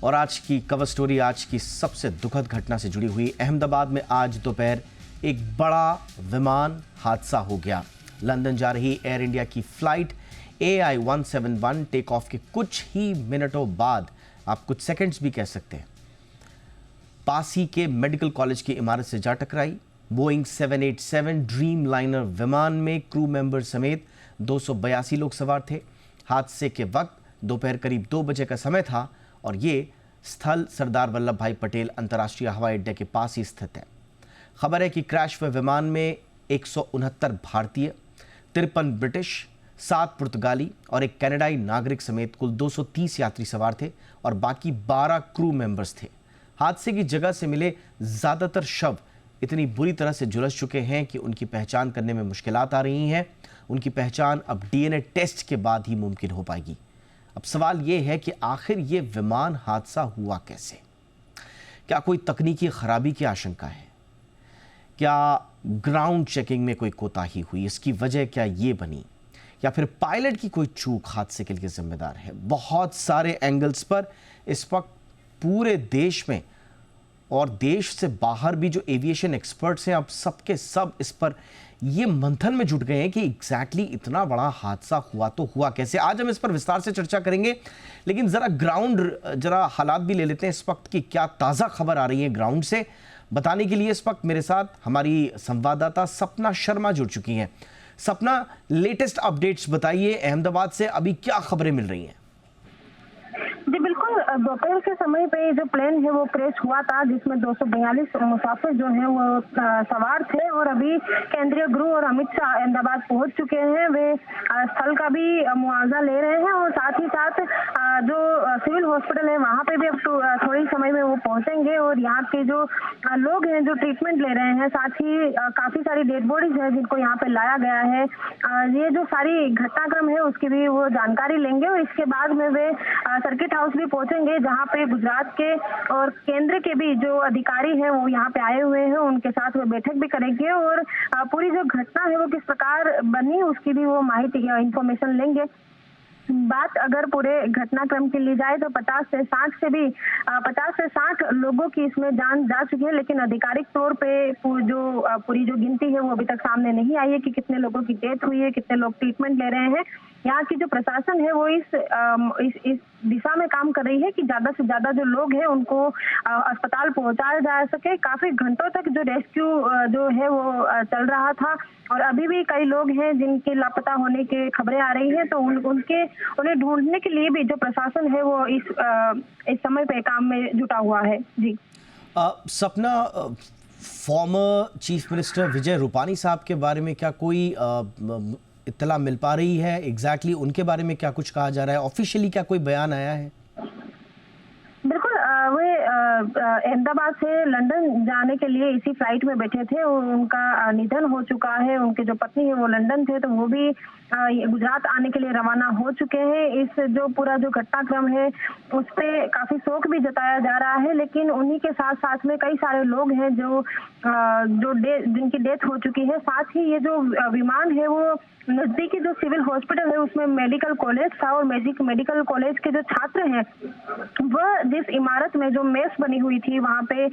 और आज की कवर स्टोरी आज की सबसे दुखद घटना से जुड़ी हुई। अहमदाबाद में आज दोपहर एक बड़ा विमान हादसा हो गया। लंदन जा रही एयर इंडिया की फ्लाइट AI-171 टेक ऑफ के कुछ ही मिनटों बाद, आप कुछ सेकंड्स भी कह सकते हैं, पास ही के मेडिकल कॉलेज की इमारत से जा टकराई। बोइंग 787 ड्रीम लाइनर विमान में क्रू मेंबर समेत 282 लोग सवार थे। हादसे के वक्त दोपहर करीब 2 बजे का समय था और ये स्थल सरदार वल्लभ भाई पटेल अंतर्राष्ट्रीय हवाई अड्डे के पास ही स्थित है। खबर है कि क्रैश हुए विमान में 169 भारतीय, 53 ब्रिटिश, 7 पुर्तगाली और एक कनाडाई नागरिक समेत कुल 230 यात्री सवार थे और बाकी 12 क्रू मेंबर्स थे। हादसे की जगह से मिले ज्यादातर शव इतनी बुरी तरह से झुलस चुके हैं कि उनकी पहचान करने में मुश्किलात आ रही हैं। उनकी पहचान अब DNA टेस्ट के बाद ही मुमकिन हो पाएगी। अब सवाल ये है कि आखिर ये विमान हादसा हुआ कैसे? क्या कोई तकनीकी खराबी की आशंका है? क्या ग्राउंड चेकिंग में कोई कोताही हुई? इसकी वजह क्या ये बनी? या फिर पायलट की कोई चूक हादसे के लिए जिम्मेदार है? बहुत सारे एंगल्स पर इस वक्त पूरे देश में और देश से बाहर भी जो एविएशन एक्सपर्ट्स हैं, अब सबके सब इस पर ये मंथन में जुट गए हैं कि एग्जैक्टली इतना बड़ा हादसा हुआ तो हुआ कैसे। आज हम इस पर विस्तार से चर्चा करेंगे, लेकिन जरा हालात भी ले लेते हैं इस वक्त की क्या ताज़ा खबर आ रही है ग्राउंड से। बताने के लिए इस वक्त मेरे साथ हमारी संवाददाता सपना शर्मा जुड़ चुकी हैं। सपना, लेटेस्ट अपडेट्स बताइए, अहमदाबाद से अभी क्या खबरें मिल रही हैं? जी बिल्कुल, दोपहर के समय पे जो प्लेन है वो क्रैश हुआ था, जिसमें 242 मुसाफिर जो हैं वो सवार थे और अभी केंद्रीय गृह और अमित शाह अहमदाबाद पहुंच चुके हैं। वे स्थल का भी मुआवजा ले रहे हैं और साथ ही साथ जो सिविल हॉस्पिटल है वहां पे भी अब थोड़ी समय में वो पहुंचेंगे और यहाँ के जो लोग हैं जो ट्रीटमेंट ले रहे हैं, साथ ही काफी सारी डेड बॉडीज है जिनको यहाँ पे लाया गया है। ये जो सारी घटनाक्रम है उसकी भी वो जानकारी लेंगे और इसके बाद में वे सर्किट हाउस भी पहुंचेंगे, जहां पे गुजरात के और केंद्र के भी जो अधिकारी हैं वो यहाँ पे आए हुए हैं। उनके साथ वो बैठक भी करेंगे और पूरी जो घटना है वो किस प्रकार बनी उसकी भी वो माहिती या इंफॉर्मेशन लेंगे। बात अगर पूरे घटनाक्रम की ली जाए तो 50 से 60 लोगों की इसमें जान जा चुकी है, लेकिन आधिकारिक तौर पे पूरी जो गिनती है वो अभी तक सामने नहीं आई है कि कितने लोगों की डेथ हुई है, कितने लोग ट्रीटमेंट ले रहे हैं। यहाँ की जो प्रशासन है वो इस दिशा में काम कर रही है कि ज्यादा से ज्यादा जो लोग हैं उनको अस्पताल पहुंचाया जा सके। काफी घंटों तक जो रेस्क्यू जो है वो चल रहा था और अभी भी कई लोग हैं जिनके लापता होने की खबरें आ रही हैं, तो उन्हें ढूंढने के लिए भी जो प्रशासन है वो इस समय पे काम में जुटा हुआ है। जी सपना, former chief minister Vijay Rupani साहब के बारे में क्या कोई इत्तला मिल पा रही है? एग्जैक्टली उनके बारे में क्या कुछ कहा जा रहा है? ऑफिशियली क्या कोई बयान आया है? बिल्कुल, वे अहमदाबाद से लंदन जाने के लिए इसी फ्लाइट में बैठे थे और उनका निधन हो चुका है। उनके जो पत्नी है वो लंदन थे, तो वो भी गुजरात आने के लिए रवाना हो चुके हैं। इस जो पूरा जो घटनाक्रम है उस पे काफी शोक भी जताया जा रहा है, लेकिन उन्हीं के साथ साथ में कई सारे लोग हैं जिनकी डेथ हो चुकी है। साथ ही ये जो विमान है वो नजदीकी जो सिविल हॉस्पिटल है उसमें मेडिकल कॉलेज था और मेडिकल कॉलेज के जो छात्र हैं वह जिस इमारत में जो मेस बनी हुई थी वहां पे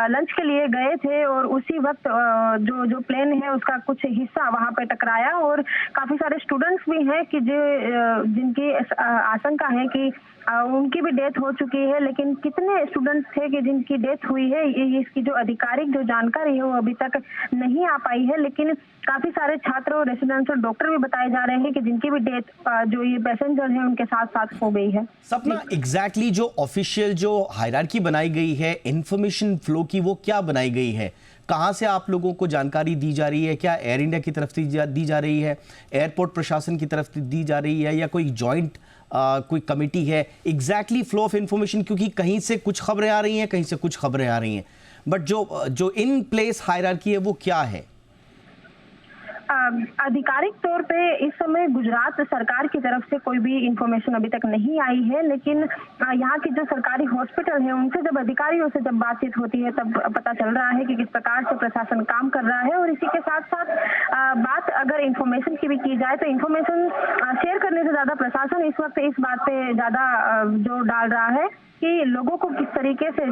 लंच के लिए गए थे और उसी वक्त जो प्लेन है उसका कुछ हिस्सा वहां पे टकराया और काफी सारे स्टूडेंट्स भी हैं कि जिनकी आशंका है कि उनकी भी डेथ हो चुकी है। लेकिन कितने स्टूडेंट्स थे कि जिनकी डेथ हुई है इसकी जो आधिकारिक जो जानकारी है वो अभी तक नहीं आ पाई है, लेकिन काफी सारे छात्र और रेसिडेंट्स और डॉक्टर भी बताए जा रहे हैं कि जिनकी भी डेथ जो ये पैसेंजर हैं उनके साथ साथ हो गई है। सपना, एग्जैक्टली जो ऑफिशियल जो हायरार्की बनाई गई है इंफॉर्मेशन फ्लो की, वो क्या बनाई गई है? कहाँ से आप लोगों को जानकारी दी जा रही है? क्या एयर इंडिया की तरफ से दी जा रही है, एयरपोर्ट प्रशासन की तरफ से दी जा रही है, या कोई जॉइंट कोई कमेटी है? एग्जैक्टली फ्लो ऑफ इंफॉर्मेशन, क्योंकि कहीं से कुछ खबरें आ रही हैं, कहीं से कुछ खबरें आ रही हैं, बट जो इन प्लेस हायरार्की है वो क्या है? आधिकारिक तौर पे इस समय गुजरात सरकार की तरफ से कोई भी इंफॉर्मेशन अभी तक नहीं आई है, लेकिन यहाँ की जो सरकारी हॉस्पिटल है उनसे जब अधिकारियों से जब बातचीत होती है तब पता चल रहा है कि किस प्रकार से प्रशासन काम कर रहा है। और इसी के साथ साथ बात अगर इंफॉर्मेशन की भी की जाए तो इंफॉर्मेशन शेयर करने से ज्यादा प्रशासन इस वक्त इस बात पे ज्यादा जोर डाल रहा है कि लोगों को किस तरीके से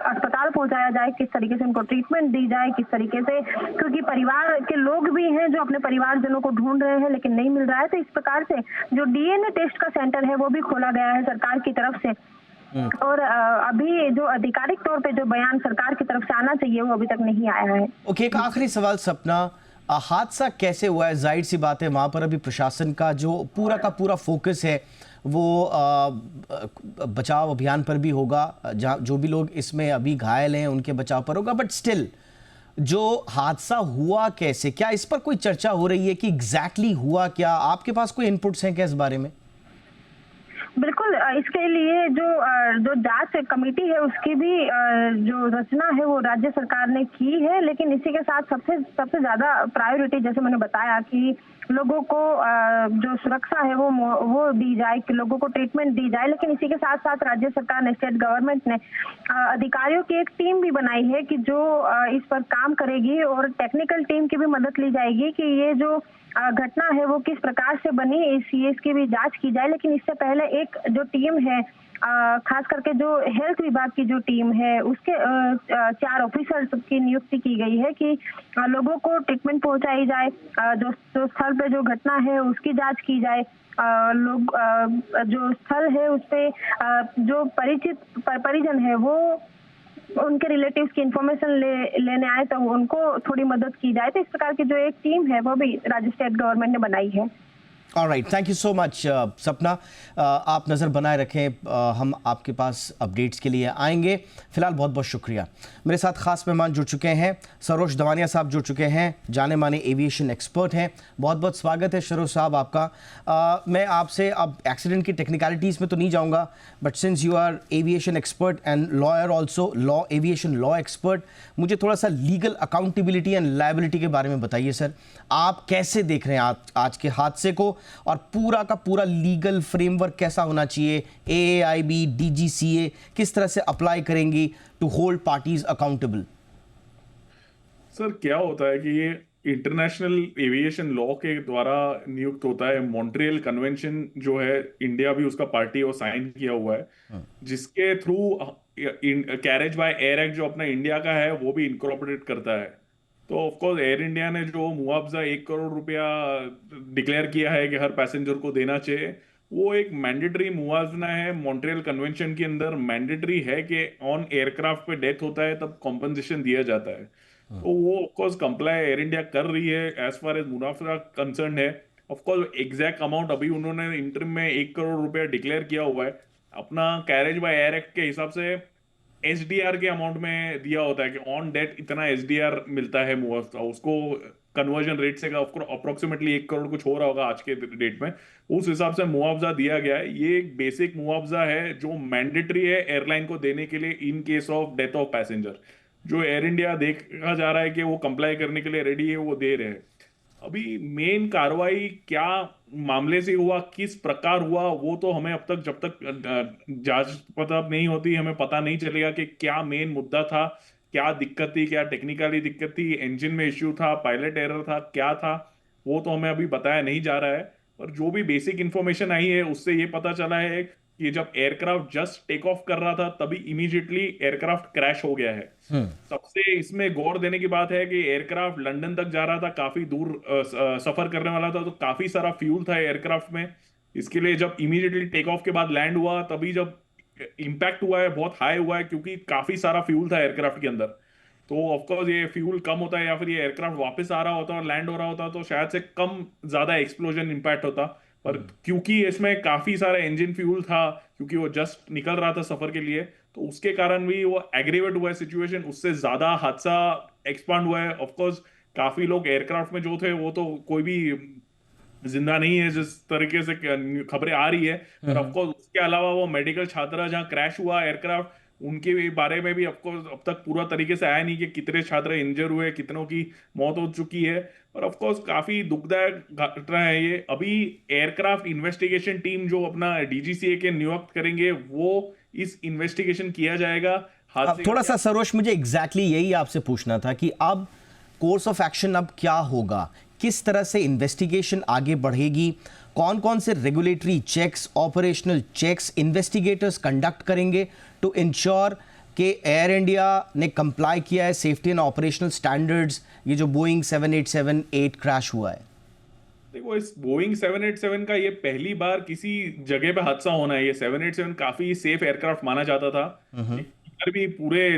अस्पताल पहुंचाया जाए, किस तरीके से उनको ट्रीटमेंट दी जाए, किस तरीके से, क्योंकि परिवार के लोग भी हैं जो अपने परिवारजनों को ढूंढ रहे हैं लेकिन नहीं मिल रहा है। तो इस प्रकार से जो डीएनए टेस्ट का सेंटर है वो भी खोला गया है सरकार की तरफ से। और अभी जो आधिकारिक तौर पे जो बयान सरकार की तरफ से आना चाहिए वो अभी तक नहीं आया है। ओके, एक आखिरी सवाल सपना, हादसा कैसे हुआ है? जाहिर सी बात है वहां पर अभी प्रशासन का जो पूरा का पूरा फोकस है वो बचाव अभियान पर भी होगा, जो भी लोग इसमें अभी घायल हैं उनके बचाव पर होगा, बट स्टिल जो हादसा हुआ कैसे, क्या इस पर कोई चर्चा हो रही है कि एग्जैक्टली हुआ क्या? आपके पास कोई इनपुट्स हैं क्या इस बारे में? बिल्कुल, इसके लिए जो जांच कमेटी है उसकी भी जो रचना है वो राज्य सरकार ने की है, लेकिन इसी के साथ सबसे ज्यादा प्रायोरिटी, जैसे मैंने बताया, कि लोगों को जो सुरक्षा है वो दी जाए, कि लोगों को ट्रीटमेंट दी जाए। लेकिन इसी के साथ साथ राज्य सरकार ने, स्टेट गवर्नमेंट ने अधिकारियों की एक टीम भी बनाई है कि जो इस पर काम करेगी, और टेक्निकल टीम की भी मदद ली जाएगी कि ये जो घटना है वो किस प्रकार से बनी, इसकी भी जांच की जाए। लेकिन इससे पहले एक जो टीम है, खास करके जो हेल्थ विभाग की जो टीम है उसके 4 ऑफिसर्स की नियुक्ति की गई है कि लोगों को ट्रीटमेंट पहुंचाई जाए, जो स्थल पे जो घटना है उसकी जांच की जाए, लोग जो स्थल है उस पे जो परिजन है वो उनके रिलेटिव्स की इंफॉर्मेशन लेने आए तो उनको थोड़ी मदद की जाए। तो इस प्रकार की जो एक टीम है वो भी राज्य स्टेट गवर्नमेंट ने बनाई है। Alright, thank you so much सपना। आप नज़र बनाए रखें, हम आपके पास अपडेट्स के लिए आएंगे। फिलहाल बहुत बहुत शुक्रिया। मेरे साथ खास मेहमान जुड़ चुके हैं, सरोज दवानिया साहब जुड़ चुके हैं, जाने माने एविएशन एक्सपर्ट हैं। बहुत बहुत स्वागत है सरोज साहब आपका। मैं आपसे अब एक्सीडेंट की टेक्निकलिटीज़ में तो नहीं जाऊंगा, but since you are aviation expert and lawyer also, aviation law expert, मुझे थोड़ा सा लीगल अकाउंटेबिलिटी एंड लायबिलिटी के बारे में बताइए सर। आप कैसे देख रहे हैं आज के हादसे को, और पूरा का पूरा लीगल फ्रेमवर्क कैसा होना चाहिए? AAIB, DGCA किस तरह से अप्लाई करेंगी to hold parties accountable? Sir, क्या होता है कि ये इंटरनेशनल एविएशन लॉ के द्वारा नियुक्त होता है। मॉन्ट्रियल कन्वेंशन जो है, इंडिया भी उसका पार्टी और साइन किया हुआ है, जिसके through carriage by air act जो अपना इंडिया का है वो भी इनकॉर्पोरेट करता है। तो ऑफकोर्स एयर इंडिया ने जो मुआवजा 1 करोड़ रुपया डिक्लेयर किया है कि हर पैसेंजर को देना चाहिए, वो एक मैंडेटरी मुआवजा है। मॉन्ट्रियल कन्वेंशन के अंदर मैंडेटरी है कि ऑन एयरक्राफ्ट पे डेथ होता है तब कॉम्पनसेशन दिया जाता है। तो वो ऑफकोर्स कंप्लाई एयर इंडिया कर रही है एज फार एज मुनाफा कंसर्न है। ऑफकोर्स एग्जैक्ट अमाउंट अभी उन्होंने इंटरिम में 1 करोड़ रुपया डिक्लेयर किया हुआ है। अपना कैरेज बाय एयर एक्ट के हिसाब से SDR के अमाउंट में दिया होता है कि ऑन डेट इतना SDR मिलता है मुआवजा, उसको कन्वर्जन रेट से अप्रोक्सीमेटली 1 करोड़ कुछ हो रहा होगा आज के डेट में, उस हिसाब से मुआवजा दिया गया है। ये एक बेसिक मुआवजा है जो मैंडेटरी है एयरलाइन को देने के लिए in case of death of passenger. जो एयर इंडिया देखा जा रहा है कि वो कंप्लाई करने के लिए रेडी है, वो दे रहे हैं। अभी मेन कार्रवाई क्या मामले से हुआ, किस प्रकार हुआ, वो तो हमें अब तक, जब तक जांच पता नहीं होती, हमें पता नहीं चलेगा कि क्या मेन मुद्दा था, क्या दिक्कत थी, क्या टेक्निकली दिक्कत थी, इंजन में इश्यू था, पायलट एरर था, क्या था, वो तो हमें अभी बताया नहीं जा रहा है। पर जो भी बेसिक इंफॉर्मेशन आई है उससे ये पता चला है कि जब एयरक्राफ्ट जस्ट टेक ऑफ कर रहा था तभी इमीडिएटली एयरक्राफ्ट क्रैश हो गया है। सबसे इसमें गौर देने की बात है कि एयरक्राफ्ट लंदन तक जा रहा था, काफी दूर सफर करने वाला था, तो काफी सारा फ्यूल था एयरक्राफ्ट में। इसके लिए जब इमीडिएटली टेक ऑफ के बाद लैंड हुआ तभी जब इम्पैक्ट हुआ है बहुत हाई हुआ है, क्योंकि काफी सारा फ्यूल था एयरक्राफ्ट के अंदर। तो ऑफकोर्स ये फ्यूल कम होता है या फिर ये एयरक्राफ्ट वापस आ रहा होता और लैंड हो रहा होता तो शायद से कम ज्यादा एक्सप्लोजन इम्पैक्ट होता। पर क्योंकि इसमें काफी सारा इंजन फ्यूल था, क्योंकि वो जस्ट निकल रहा था सफर के लिए, तो उसके कारण भी वो एग्रीवेट हुआ है सिचुएशन, उससे ज्यादा हादसा एक्सपांड हुआ है। ऑफकोर्स काफी लोग एयरक्राफ्ट में जो थे वो तो कोई भी जिंदा नहीं है जिस तरीके से खबरें आ रही है। पर ऑफकोर्स उसके अलावा वो मेडिकल छात्रा जहाँ क्रैश हुआ एयरक्राफ्ट, उनके बारे में भी ऑफकोर्स अब तक पूरा तरीके से आया नहीं कि कितने छात्र इंजर हुए, कितनों की मौत हो चुकी है। और ऑफकोर्स काफी दुखदायक घटना है ये। अभी एयरक्राफ्ट इन्वेस्टिगेशन टीम जो अपना DGCA के नियुक्त करेंगे वो इस इन्वेस्टिगेशन किया जाएगा। अब थोड़ा सा सरोज, मुझे एग्जैक्टली यही आपसे पूछना था कि अब कोर्स ऑफ एक्शन अब क्या होगा? किस तरह से इन्वेस्टिगेशन आगे बढ़ेगी, कौन कौन से regulatory checks, operational checks investigators conduct करेंगे टू इंश्योर कि एयर इंडिया ने कंप्लाई किया है सेफ्टी एंड ऑपरेशनल स्टैंडर्ड्स, ये जो बोइंग 787-8 क्रैश हुआ है? देखो, इस बोइंग 787 का ये पहली बार किसी जगह पे हादसा होना है। ये 787 काफी सेफ एयरक्राफ्ट माना जाता था। इधर भी पूरे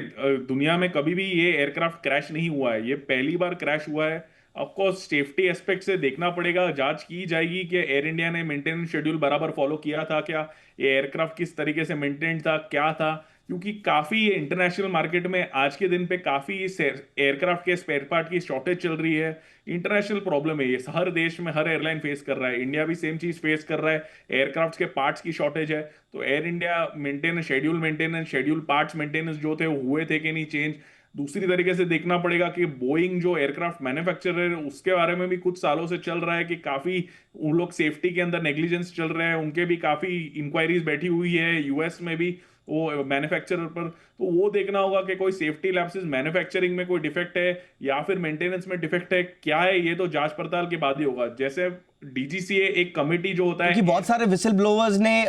दुनिया में कभी भी ये एयरक्राफ्ट क्रैश नहीं हुआ है, ये पहली बार क्रैश हुआ है। ऑफ कोर्स सेफ्टी एस्पेक्ट से देखना पड़ेगा, जांच की जाएगी कि एयर इंडिया ने मेंटेनेंस शेड्यूल बराबर फॉलो किया था क्या, ये एयरक्राफ्ट किस तरीके से मेंटेन था, क्या था। क्योंकि काफी इंटरनेशनल मार्केट में आज के दिन पे काफी एयरक्राफ्ट के स्पेयर पार्ट की शॉर्टेज चल रही है। इंटरनेशनल प्रॉब्लम है ये, हर देश में हर एयरलाइन फेस कर रहा है, इंडिया भी सेम चीज फेस कर रहा है। एयरक्राफ्ट के पार्ट्स की शॉर्टेज है, तो air India maintenance schedule parts maintenance जो थे वो हुए थे कि नहीं चेंज। दूसरी तरीके से देखना पड़ेगा कि बोइंग जो एयरक्राफ्ट मैन्युफैक्चरर है उसके बारे में भी कुछ सालों से चल रहा है कि काफी उन लोग सेफ्टी के अंदर नेग्लिजेंस चल रहे हैं, उनके भी काफी इंक्वायरीज बैठी हुई है यूएस में भी वो मैन्युफैक्चरर पर। तो वो देखना होगा कि कोई सेफ्टी लैप्सेस मैन्युफैक्चरिंग में कोई डिफेक्ट है या फिर मेंटेनेंस में डिफेक्ट है, क्या है, ये तो जांच पड़ताल के बाद ही होगा। जैसे डीजीसीए एक कमेटी जो होता है, क्योंकि बहुत सारे विसल ब्लोवर्स ने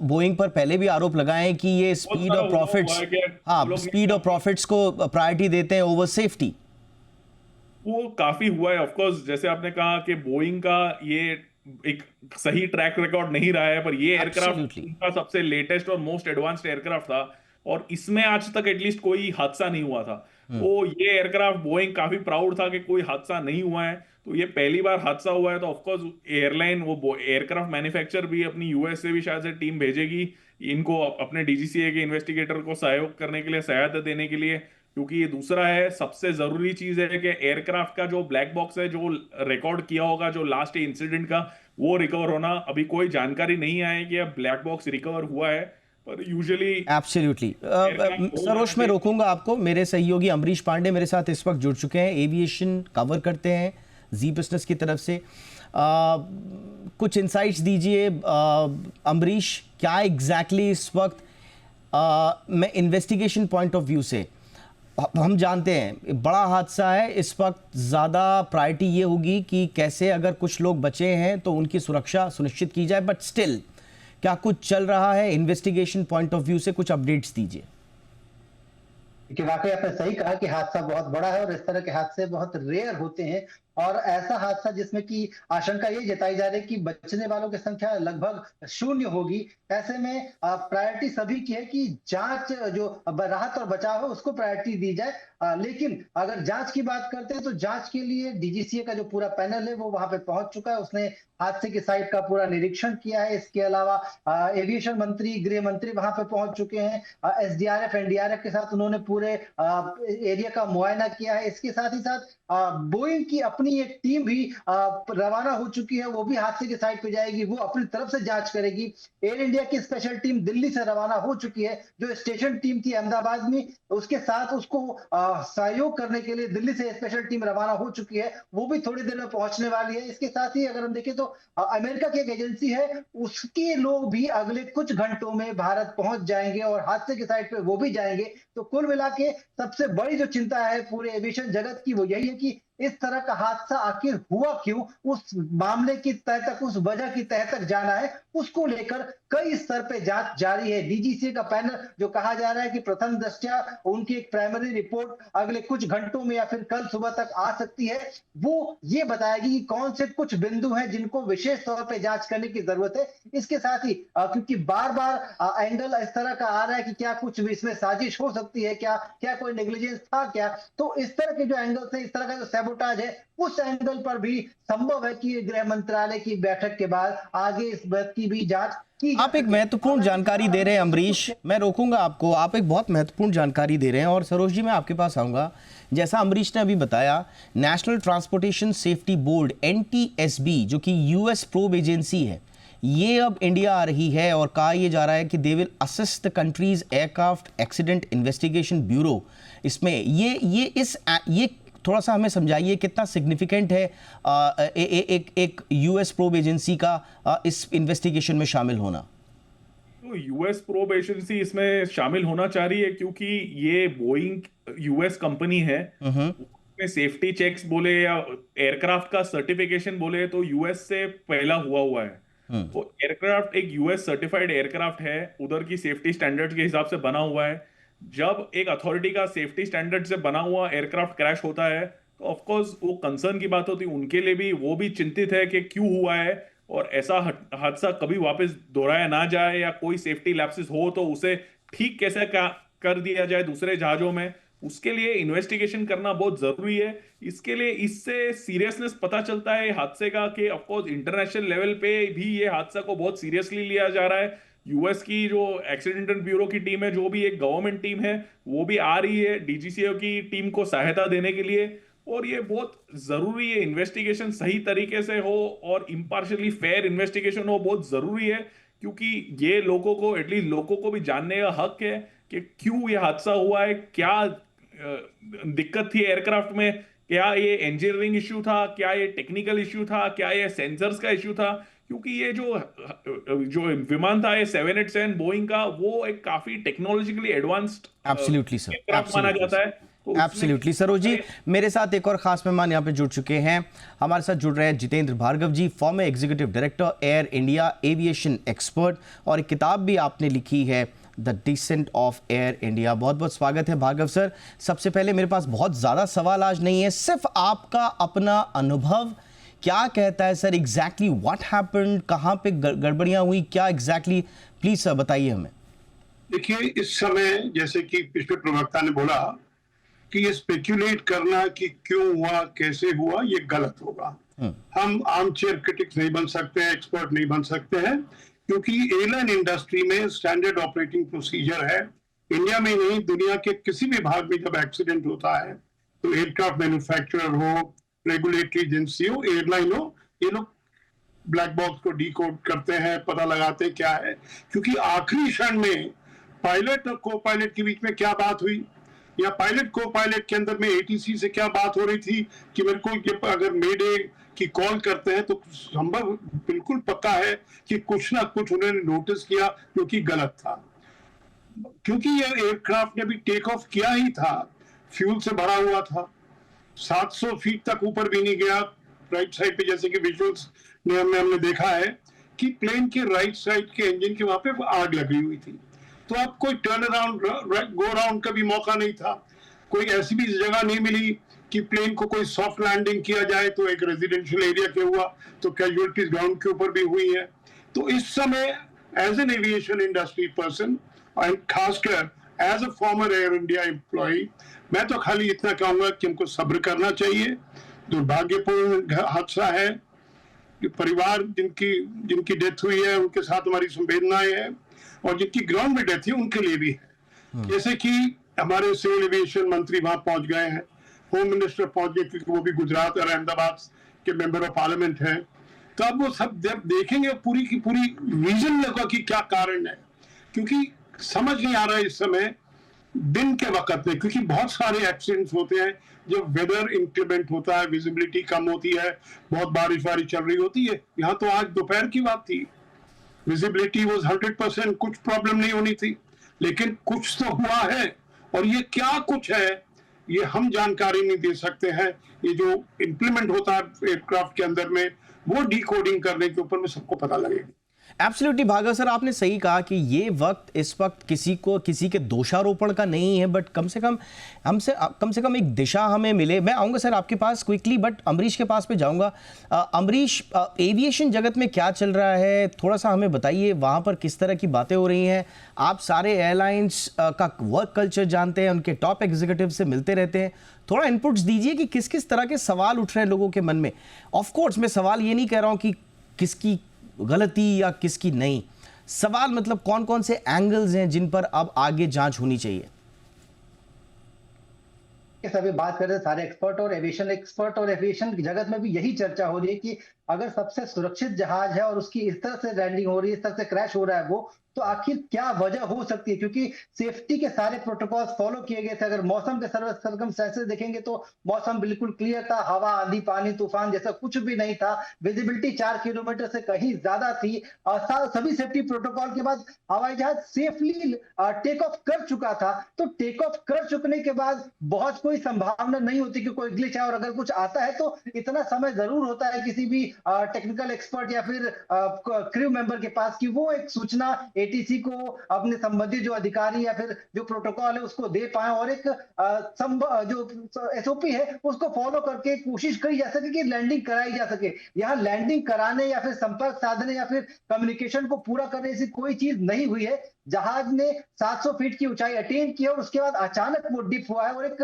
बोइंग पर पहले भी आरोप लगाए हैं कि ये स्पीड और प्रॉफिट्स, स्पीड और प्रॉफिट्स को प्रायोरिटी देते हैं ओवर सेफ्टी। वो काफी हुआ है। ऑफ कोर्स जैसे आपने कहा कि बोइंग का ये एक सही ट्रैक रिकॉर्ड नहीं रहा है, पर ये एयरक्राफ्ट उनका सबसे लेटेस्ट और मोस्ट एडवांस्ड एयरक्राफ्ट था और इसमें आज तक एटलीस्ट कोई हादसा नहीं हुआ था। तो ये एयरक्राफ्ट बोइंग काफी प्राउड था कि कोई हादसा नहीं हुआ है। तो ये पहली बार हादसा हुआ है, तो ऑफकोर्स एयरलाइन वो एयरक्राफ्ट मैन्युफैक्चर भी अपनी यूएस से भी शायद से टीम भेजेगी इनको अपने डीजीसीए के इन्वेस्टिगेटर को सहयोग करने के लिए, सहायता देने के लिए। क्योंकि ये दूसरा है, सबसे जरूरी चीज है कि एयरक्राफ्ट का जो ब्लैक बॉक्स है, जो रिकॉर्ड किया होगा जो लास्ट इंसिडेंट का, वो रिकवर होना। अभी कोई जानकारी नहीं आई कि अब ब्लैक बॉक्स रिकवर हुआ है, पर यूजुअली एब्सोल्युटली। सरोज, मैं रोकूंगा आपको, मेरे सहयोगी अमरीश पांडे मेरे साथ इस वक्त जुड़ चुके हैं, एविएशन कवर करते हैं जी बिजनेस की तरफ से। कुछ इंसाइट्स दीजिए अमरीश, क्या एग्जैक्टली इस वक्त मैं इन्वेस्टिगेशन पॉइंट ऑफ व्यू से, हम जानते हैं बड़ा हादसा है, इस वक्त ज़्यादा प्रायोरिटी ये होगी कि कैसे अगर कुछ लोग बचे हैं तो उनकी सुरक्षा सुनिश्चित की जाए, बट स्टिल क्या कुछ चल रहा है इन्वेस्टिगेशन पॉइंट ऑफ व्यू से, कुछ अपडेट्स दीजिए। कि वाकई आपने सही कहा कि हादसा बहुत बड़ा है और इस तरह के हादसे बहुत रेयर होते हैं, और ऐसा हादसा जिसमें कि आशंका ये जताई जा रही है कि बचने वालों की संख्या लगभग 0 होगी। ऐसे में प्रायोरिटी सभी की है कि जांच, जो राहत और बचाव है उसको प्रायोरिटी दी जाए। लेकिन अगर जांच की बात करते हैं तो जांच के लिए डीजीसीए का जो पूरा पैनल है वो वहां पे पहुंच चुका है, उसने हादसे की साइट का पूरा निरीक्षण किया है। इसके अलावा एविएशन मंत्री, गृह मंत्री वहां पे पहुंच चुके हैं। एसडीआरएफ, एनडीआरएफ के साथ उन्होंने पूरे एरिया का मुआयना किया है। इसके साथ ही साथ बोइंग की अपनी एक टीम भी रवाना हो चुकी है, वो भी हादसे की साइट पे जाएगी, वो अपनी तरफ से जांच करेगी। एयर इंडिया की स्पेशल टीम दिल्ली से रवाना हो चुकी है, जो स्टेशन टीम थी अहमदाबाद में, उसके साथ उसको सहयोग करने के लिए दिल्ली से स्पेशल टीम रवाना हो चुकी है, वो भी थोड़ी देर में पहुंचने वाली है। इसके साथ ही अगर हम देखें तो अमेरिका की एक एजेंसी है, उसके लोग भी अगले कुछ घंटों में भारत पहुंच जाएंगे और हादसे की साइट पे वो भी जाएंगे। तो कुल मिला के सबसे बड़ी जो चिंता है पूरे एविएशन जगत की वो यही है कि इस तरह का हादसा आखिर हुआ क्यों, उस मामले की तह तक, उस वजह की तह तक जाना है, उसको लेकर कई स्तर पे जांच जारी है। डीजीसीए का पैनल जो कहा जा रहा है कि प्रथम दृष्टया उनकी एक प्राइमरी रिपोर्ट अगले कुछ घंटों में या फिर कल सुबह तक आ सकती है, वो ये बताएगी कि कौन से कुछ बिंदु हैं जिनको विशेष तौर पे जांच करने की जरूरत है। इसके साथ ही क्योंकि बार बार एंगल इस तरह का आ रहा है कि क्या कुछ भी इसमें साजिश हो सकती है, क्या कोई नेग्लिजेंस था क्या, तो इस तरह के जो एंगल से, इस तरह का जो सैबोटाज है, उस एंगल पर भी संभव है कि गृह मंत्रालय की बैठक के बाद आगे इस बात की भी जांच की। आप एक महत्वपूर्ण जानकारी दे रहे हैं अमरीश, मैं रोकूंगा आपको, आप एक बहुत महत्वपूर्ण जानकारी दे रहे हैं। और सरोज जी, मैं आपके पास आऊंगा। जैसा अमरीश ने अभी बताया, national transportation safety board NTSB, जो कि यूएस प्रोब एजेंसी है, ये अब इंडिया आ रही है और कहा यह जा रहा है कि they will assist the countries aircraft accident investigation bureau. इसमें ये थोड़ा सा हमें समझाइए कितना सिग्निफिकेंट है एक यूएस प्रोब एजेंसी का इस इन्वेस्टिगेशन में शामिल होना। तो यूएस प्रोब एजेंसी इसमें शामिल होना चाह रही है क्योंकि ये बोइंग यूएस कंपनी है, में सेफ्टी चेक्स बोले या एयरक्राफ्ट का सर्टिफिकेशन बोले तो यूएस से पहला हुआ है। तो एयरक्राफ्ट एक यूएस सर्टिफाइड एयरक्राफ्ट है, उधर की सेफ्टी स्टैंडर्ड के हिसाब से बना हुआ है। जब एक अथॉरिटी का सेफ्टी स्टैंडर्ड से बना हुआ एयरक्राफ्ट क्रैश होता है तो ऑफ कोर्स वो कंसर्न की बात होती है उनके लिए भी, वो भी चिंतित है कि क्यों हुआ है और ऐसा हादसा कभी वापस दोहराया ना जाए, या कोई सेफ्टी लैप्सेस हो तो उसे ठीक कैसे कर दिया जाए दूसरे जहाजों में। उसके लिए इन्वेस्टिगेशन करना बहुत जरूरी है। इसके लिए इससे सीरियसनेस पता चलता है हादसे का कि ऑफ कोर्स इंटरनेशनल लेवल पे भी ये हादसा को बहुत सीरियसली लिया जा रहा है। यूएस की जो एक्सीडेंटल ब्यूरो की टीम है, जो भी एक गवर्नमेंट टीम है, वो भी आ रही है डीजीसीए की टीम को सहायता देने के लिए। और ये बहुत जरूरी है, इन्वेस्टिगेशन सही तरीके से हो और इम्पार्शियली फेयर इन्वेस्टिगेशन हो, बहुत जरूरी है। क्योंकि ये लोगों को, एटलीस्ट लोगों को भी जानने का हक है कि क्यों ये हादसा हुआ है, क्या दिक्कत थी एयरक्राफ्ट में, क्या ये इंजीनियरिंग इश्यू था, क्या ये टेक्निकल इश्यू था, क्या ये सेंसर्स का इश्यू था। क्योंकि ये जो विमान था ये 787 बोइंग का, वो एक काफी technologically advanced absolutely sir, aircraft माना जाता है। तो उसमें एब्सोल्युटली सरोज जी, मेरे साथ एक और खास मेहमान यहाँ पे जुड़ चुके हैं। हमारे साथ जुड़ रहे हैं Jitendra Bhargava ji, former executive director Air India, aviation expert, और एक किताब भी आपने लिखी है the descent of Air India. बहुत बहुत स्वागत है भार्गव सर। सबसे पहले मेरे पास बहुत ज़्यादा सवाल आज नहीं है, सिर्फ आपका अपना अनुभव क्या कहता है सर, एग्जैक्टली व्हाट हैपेंड, कहाँ पे गड़बड़ियाँ हुई, क्या एग्जैक्टली, प्लीज सर बताइए हमें। देखिए, इस समय जैसे कि पिछले प्रवक्ता ने बोला कि ये स्पेक्यूलेट करना कि क्यों हुआ, कैसे हुआ, ये गलत होगा। हम आर्मचेयर क्रिटिक्स नहीं बन सकते हैं, एक्सपर्ट नहीं बन सकते हैं, क्योंकि एयरलाइन इंडस्ट्री में स्टैंडर्ड ऑपरेटिंग प्रोसीजर है। इंडिया में नहीं, दुनिया के किसी भी भाग में जब एक्सीडेंट होता है तो एयरक्राफ्ट मैन्युफैक्चरर हो, रेगुलेटरी एजेंसी हो, एयरलाइन हो, ये लोग ब्लैक बॉक्स को डिकोड करते हैं, पता लगाते हैं क्या है। क्योंकि आखिरी क्षण में पायलट और को पायलट के बीच में क्या बात हुई, या पायलट को पायलट के अंदर में एटीसी से क्या बात हो रही थी कि मेरे को ये अगर मेडे की कॉल करते हैं तो संभव बिल्कुल पता है कि कुछ ना कुछ उन्होंने नोटिस किया जो कि गलत था। क्योंकि ये एयरक्राफ्ट ने भी टेक ऑफ किया ही था, फ्यूल से भरा हुआ था, 700 फीट तक ऊपर भी नहीं गया। राइट साइड पे जैसे कि विजुअल्स में हमने देखा है कि प्लेन के राइट साइड के इंजन के वहां पे आग लगी हुई थी। तो अब कोई टर्न अराउंड, गो अराउंड का भी मौका नहीं था। कोई ऐसी भी जगह नहीं मिली कि प्लेन को कोई सॉफ्ट लैंडिंग किया जाए। तो एक रेजिडेंशियल एरिया के हुआ तो कैजुअलिटीज ग्राउंड के ऊपर भी हुई है। तो इस समय as an aviation industry person और खासकर as a former Air India employee, मैं तो खाली इतना कहूंगा कि हमको सब्र करना चाहिए। दुर्भाग्यपूर्ण हादसा है, परिवार जिनकी डेथ हुई है उनके साथ हमारी संवेदनाएं हैं, और जिनकी ग्राउंड में डेथ है उनके लिए भी है। जैसे कि हमारे सिविल एविएशन मंत्री वहां पहुंच गए हैं, होम मिनिस्टर पहुंच गए, क्योंकि वो भी गुजरात और अहमदाबाद के मेंबर ऑफ पार्लियामेंट हैं। तो अब वो सब देखेंगे पूरी की पूरी रीजन लगा कि क्या कारण है, क्योंकि समझ नहीं आ रहा है इस समय दिन के वक्त में, क्योंकि बहुत सारे एक्सीडेंट्स होते हैं जब वेदर इंक्रीमेंट होता है, विजिबिलिटी कम होती है, बहुत बारिश चल रही होती है। यहाँ तो आज दोपहर की बात थी, विजिबिलिटी वाज 100%, कुछ प्रॉब्लम नहीं होनी थी, लेकिन कुछ तो हुआ है। और ये क्या कुछ है ये हम जानकारी नहीं दे सकते हैं। ये जो इम्प्लीमेंट होता है एयरक्राफ्ट के अंदर में, वो डिकोडिंग करने के ऊपर में सबको पता लगेगा। एब्सोल्युटली भार्गव सर, आपने सही कहा कि ये वक्त इस वक्त किसी के दोषारोपण का नहीं है, बट कम से कम एक दिशा हमें मिले। मैं आऊँगा सर आपके पास क्विकली, बट अमरीश के पास पे जाऊँगा। अमरीश, एविएशन जगत में क्या चल रहा है, थोड़ा सा हमें बताइए, वहाँ पर किस तरह की बातें हो रही हैं। आप सारे एयरलाइंस का वर्क कल्चर जानते हैं, उनके टॉप एग्जीक्यूटिव से मिलते रहते हैं, थोड़ा इनपुट्स दीजिए कि किस किस तरह के सवाल उठ रहे हैं लोगों के मन में। ऑफकोर्स मैं सवाल ये नहीं कह रहा हूँ कि किसकी गलती या किसकी नहीं, सवाल मतलब कौन कौन से एंगल्स हैं जिन पर अब आगे जांच होनी चाहिए। सभी बात कर रहे हैं सारे एक्सपर्ट और एविएशन जगत में भी यही चर्चा हो रही है कि अगर सबसे सुरक्षित जहाज है और उसकी इस तरह से लैंडिंग हो रही है, इस तरह से क्रैश हो रहा है वो, तो आखिर क्या वजह हो सकती है, क्योंकि सेफ्टी के सारे प्रोटोकॉल्स फॉलो किए गए थे। अगर मौसम के सर्कमस्टेंसेस देखेंगे तो मौसम बिल्कुल क्लियर था, हवा, आंधी, पानी, तूफान जैसा कुछ भी नहीं था, विजिबिलिटी 4 किलोमीटर से कहीं ज्यादा थी, और सभी सेफ्टी प्रोटोकॉल के बाद हवाई जहाज सेफली टेक ऑफ कर चुका था। तो टेक ऑफ कर चुकने के बाद बहुत कोई संभावना नहीं होती कि कोई ग्लिच है, और अगर कुछ आता है तो इतना समय जरूर होता है किसी भी टेक्निकल एक्सपर्ट या फिर क्रू मेंबर के पास कि वो एक सूचना एटीसी को, अपने संबंधित जो अधिकारी या फिर जो प्रोटोकॉल है उसको दे पाए, और एक जो एसओपी है उसको फॉलो करके कोशिश करी जा सके कि लैंडिंग कराई जा सके। यहाँ लैंडिंग कराने या फिर संपर्क साधने या फिर कम्युनिकेशन को पूरा करने से कोई चीज नहीं हुई है। जहाज ने 700 फीट की ऊंचाई अटेन की और उसके बाद अचानक वो डिप हुआ है और एक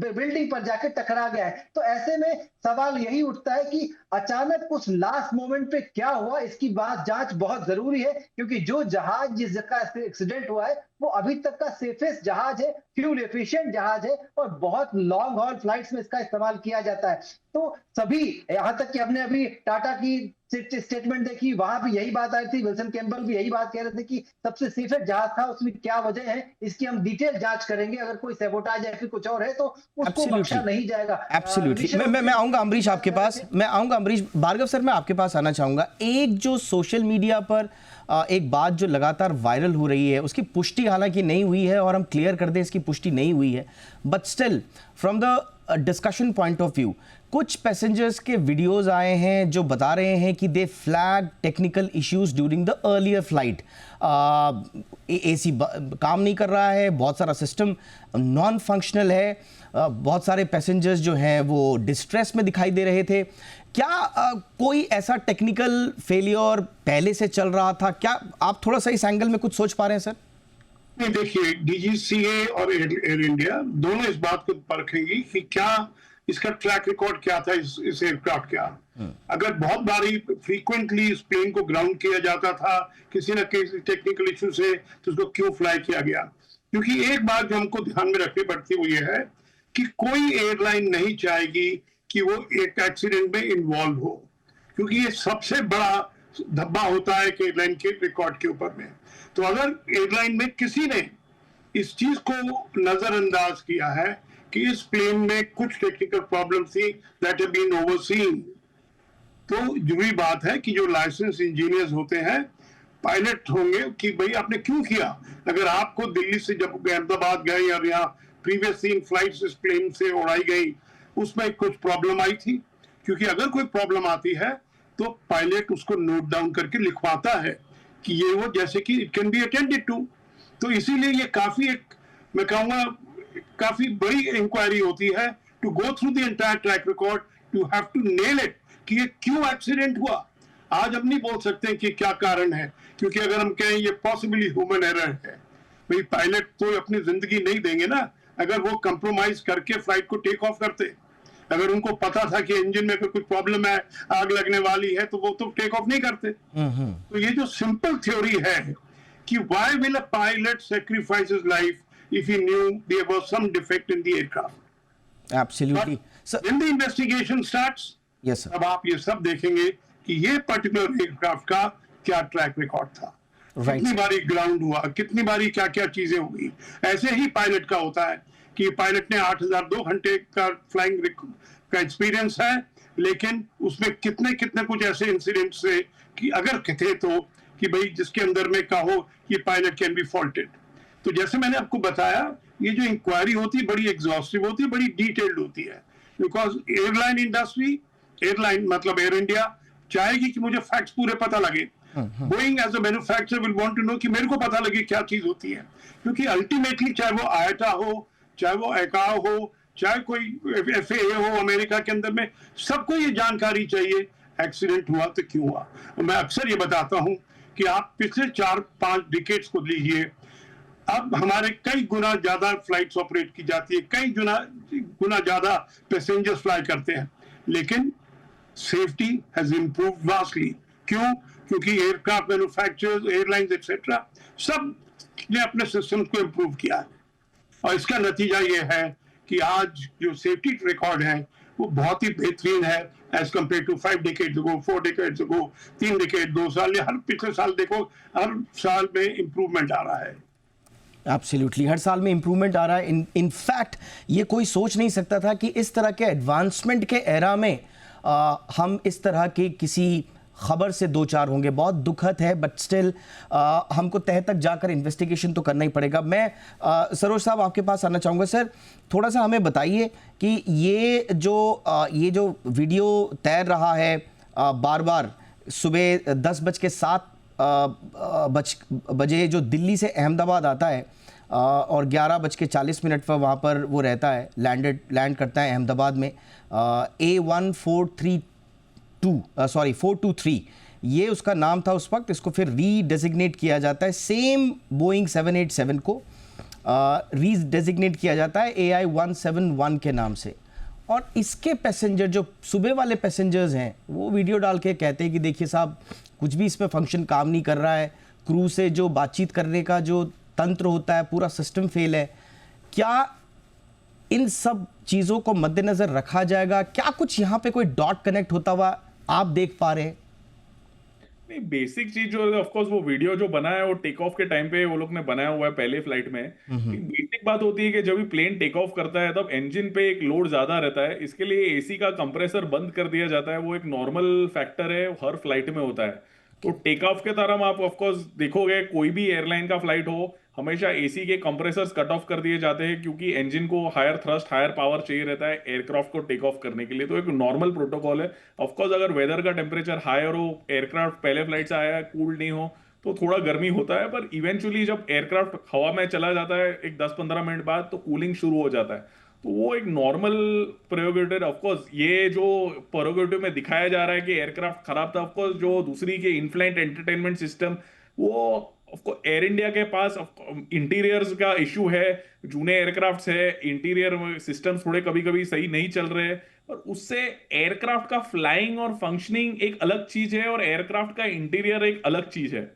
बिल्डिंग पर जाकर टकरा गया है। तो ऐसे में सवाल यही उठता है कि अचानक उस लास्ट मोमेंट पे क्या हुआ, इसकी बात जांच बहुत जरूरी है, क्योंकि जो जहाज जिस जगह एक्सीडेंट हुआ है वो अभी तक का सेफेस्ट जहाज है, फ्यूल एफिशिएंट जहाज है, और बहुत लॉन्ग हॉल फ्लाइट्स में इसका इस्तेमाल किया जाता है। तो सभी, यहां तक कि हमने अभी टाटा की स्टेटमेंट देखी, वहां भी यही बात आई थी, विल्सन कैम्पबेल भी यही बात कह रहे थे कि सबसे सेफेस्ट जहाज था, उसमें क्या वजह है इसकी हम डिटेल जांच करेंगे, अगर कोई सैबोटाज या फिर कुछ और है तो उसको बख्शा नहीं जाएगा। एब्सोल्युटली। मैं आऊंगा अमरीश आपके पास, मैं आऊंगा अमरीश। भार्गव सर, मैं आपके पास आना चाहूंगा। एक जो सोशल मीडिया पर एक बात जो लगातार वायरल हो रही है, उसकी पुष्टि हालांकि नहीं हुई है, और हम क्लियर कर दें इसकी पुष्टि नहीं हुई है, but still from the discussion point of view कुछ पैसेंजर्स के वीडियोस आए हैं जो बता रहे हैं कि they flag technical issues during the earlier flight. AC काम नहीं कर रहा है, बहुत सारा सिस्टम नॉन फंक्शनल है, बहुत सारे पैसेंजर्स जो हैं वो डिस्ट्रेस में दिखाई दे रहे थे। क्या कोई ऐसा टेक्निकल फेलियर पहले से चल रहा था? क्या आप थोड़ा सा इस एंगल में कुछ सोच पा रहे हैं सर? नहीं, देखिए, डीजीसीए और एयर इंडिया दोनों इस बात को परखेंगी कि क्या इसका ट्रैक रिकॉर्ड क्या था, इस एयरक्राफ्ट का। अगर बहुत बारी फ्रीक्वेंटली इस प्लेन को ग्राउंड किया जाता था किसी न किसी टेक्निकल इशू से, तो उसको क्यों फ्लाई किया गया? क्योंकि एक बात जो हमको ध्यान में रखनी पड़ती है वो ये है कि कोई एयरलाइन नहीं चाहेगी कि वो एक एक्सीडेंट में इन्वॉल्व हो, क्योंकि ये सबसे बड़ा धब्बा होता है कि एयरलाइन के रिकॉर्ड के ऊपर में। तो अगर एयरलाइन में किसी ने इस चीज को नजरअंदाज किया है कि इस प्लेन में कुछ टेक्निकल प्रॉब्लम थी दैट हैव बीन ओवरसीन, तो जरूरी बात है कि जो लाइसेंस इंजीनियर्स होते हैं, पायलट होंगे, कि भाई आपने क्यों किया। अगर आपको दिल्ली से जब अहमदाबाद गए और यहाँ प्रीवियस 3 फ्लाइट्स इस प्लेन से उड़ाई गई, उसमें कुछ प्रॉब्लम आई थी, क्योंकि अगर कोई प्रॉब्लम आती है तो पायलट उसको नोट डाउन करके लिखवाता है कि ये वो, जैसे कि it can be attended to. तो इसीलिए ये काफी एक, मैं कहूँगा, काफी बड़ी इंक्वायरी होती है to go through the entire track record, to have to nail it कि ये क्यों एक्सीडेंट हुआ। आज हम नहीं बोल सकते कि क्या कारण है, क्योंकि अगर हम कहें ये पॉसिबली ह्यूमन एरर है, भाई पायलट तो अपनी जिंदगी नहीं देंगे ना। अगर वो कंप्रोमाइज करके फ्लाइट को टेक ऑफ करते, अगर उनको पता था कि इंजन में अगर कुछ प्रॉब्लम है, आग लगने वाली है, तो वो तो टेक ऑफ नहीं करते। तो ये जो सिंपल थ्योरी है कि why will a pilot sacrifice his life if he knew there was some defect in the aircraft. Absolutely. So when the investigation starts, yes sir, अब आप ये सब देखेंगे कि ये पर्टिकुलर एयरक्राफ्ट का क्या ट्रैक रिकॉर्ड था, कितनी बारी ग्राउंड हुआ, कितनी बारी क्या क्या चीजें हुई। ऐसे ही पायलट का होता है कि पायलट ने 8002 घंटे का फ्लाइंग का एक्सपीरियंस है, लेकिन उसमें कितने कितने कुछ ऐसे इंसिडेंट्स से कि अगर कहते तो कि भाई जिसके अंदर में कहो कि पायलट कैन बी फॉल्टेड। तो जैसे मैंने आपको बताया, ये जो इंक्वायरी होती है बड़ी एग्जॉस्टिव होती है, बड़ी डिटेल्ड होती है, बिकॉज एयरलाइन इंडस्ट्री, एयरलाइन मतलब एयर इंडिया चाहेगी कि मुझे फैक्ट्स पूरे पता लगे। Boeing as a manufacturer will want to know कि मेरे को पता लगे क्या चीज होती है, क्योंकि अल्टीमेटली चाहे वो आयटा हो, चाहे वो एकाओ हो, चाहे कोई FAA हो अमेरिका के अंदर में, सबको ये जानकारी चाहिए एक्सीडेंट हुआ तो क्यों हुआ। मैं अक्सर ये बताता हूँ कि आप पिछले 4-5 डिकेड्स को लीजिए, अब हमारे कई गुना ज्यादा फ्लाइट्स ऑपरेट की जाती है, कई गुना ज्यादा पैसेंजर्स फ्लाई करते हैं, लेकिन सेफ्टी हैज इंप्रूव्ड वास्टली। क्यों? क्योंकि एयरक्राफ्ट मैन्युफैक्चरर्स, एयरलाइंस एक्सेट्रा सब ने अपने सिस्टम को इंप्रूव किया है, और इसका नतीजा ये है कि आज जो सेफ्टी रिकॉर्ड है वो बहुत ही बेहतरीन है as compare to 5 decades ago, 4 decades ago, 3 decade, 2 साल, हर पिछले साल देखो, हर साल में इम्प्रूवमेंट आ रहा है। एब्सोल्युटली, हर साल में इंप्रूवमेंट आ रहा है। इन फैक्ट ये कोई सोच नहीं सकता था कि इस तरह के एडवांसमेंट के एरा में हम इस तरह की किसी खबर से दो चार होंगे। बहुत दुखद है, बट स्टिल हमको तह तक जाकर इन्वेस्टिगेशन तो करना ही पड़ेगा। मैं सरोज साहब आपके पास आना चाहूँगा। सर, थोड़ा सा हमें बताइए कि ये जो वीडियो तैर रहा है बार बार सुबह 10:07 बजे जो दिल्ली से अहमदाबाद आता है और 11:40 पर वहाँ पर वो रहता है, लैंड करता है अहमदाबाद में। A1423 ये उसका नाम था उस वक्त। इसको फिर रीडेजिग्नेट किया जाता है, सेम बोइंग 787 को रीडेजिग्नेट किया जाता है AI-171 के नाम से। और इसके पैसेंजर, जो सुबह वाले पैसेंजर्स हैं, वो वीडियो डाल के कहते हैं कि देखिए साहब, कुछ भी इसमें फंक्शन काम नहीं कर रहा है, क्रू से जो बातचीत करने का जो तंत्र होता है पूरा सिस्टम फेल है। क्या इन सब चीज़ों को मद्देनज़र रखा जाएगा? क्या कुछ यहाँ पे कोई डॉट कनेक्ट होता हुआ आप देख पा रहे हैं? नहीं, बेसिक चीज जो ऑफ कोर्स वो वीडियो जो बना है वो टेक ऑफ के टाइम पे वो लोग ने बनाया हुआ है पहले फ्लाइट में। बेसिक बात होती है कि जब भी प्लेन टेक ऑफ करता है तब इंजन पे एक लोड ज्यादा रहता है, इसके लिए एसी का कंप्रेसर बंद कर दिया जाता है। वो एक नॉर्मल फैक्टर है, हर फ्लाइट में होता है। तो टेक ऑफ के दौरान आप ऑफ कोर्स देखोगे, कोई भी एयरलाइन का फ्लाइट हो, हमेशा एसी के कंप्रेसर्स कट ऑफ कर दिए जाते हैं, क्योंकि इंजन को हायर थ्रस्ट, हायर पावर चाहिए रहता है एयरक्राफ्ट को टेक ऑफ करने के लिए। तो एक नॉर्मल प्रोटोकॉल है। ऑफ कोर्स अगर वेदर का टेम्परेचर हायर हो, एयरक्राफ्ट पहले फ्लाइट से आया है, कूल नहीं हो, तो थोड़ा गर्मी होता है। पर इवेंचुअली जब एयरक्राफ्ट हवा में चला जाता है एक 10-15 मिनट बाद, तो कूलिंग शुरू हो जाता है। तो वो एक नॉर्मल प्रेरोगेटिव। ऑफ कोर्स ये जो प्रेरोगेटिव में दिखाया जा रहा है कि एयरक्राफ्ट खराब था, ऑफ कोर्स जो दूसरी के इन फ्लाइट एंटरटेनमेंट सिस्टम, वो एयर इंडिया के पास इंटीरियर्स का इशू है, जूने एयरक्राफ्ट है, इंटीरियर सिस्टम्स थोड़े कभी कभी सही नहीं चल रहे हैं। और उससे एयरक्राफ्ट का फ्लाइंग और फंक्शनिंग एक अलग चीज है और एयरक्राफ्ट का इंटीरियर एक अलग चीज है।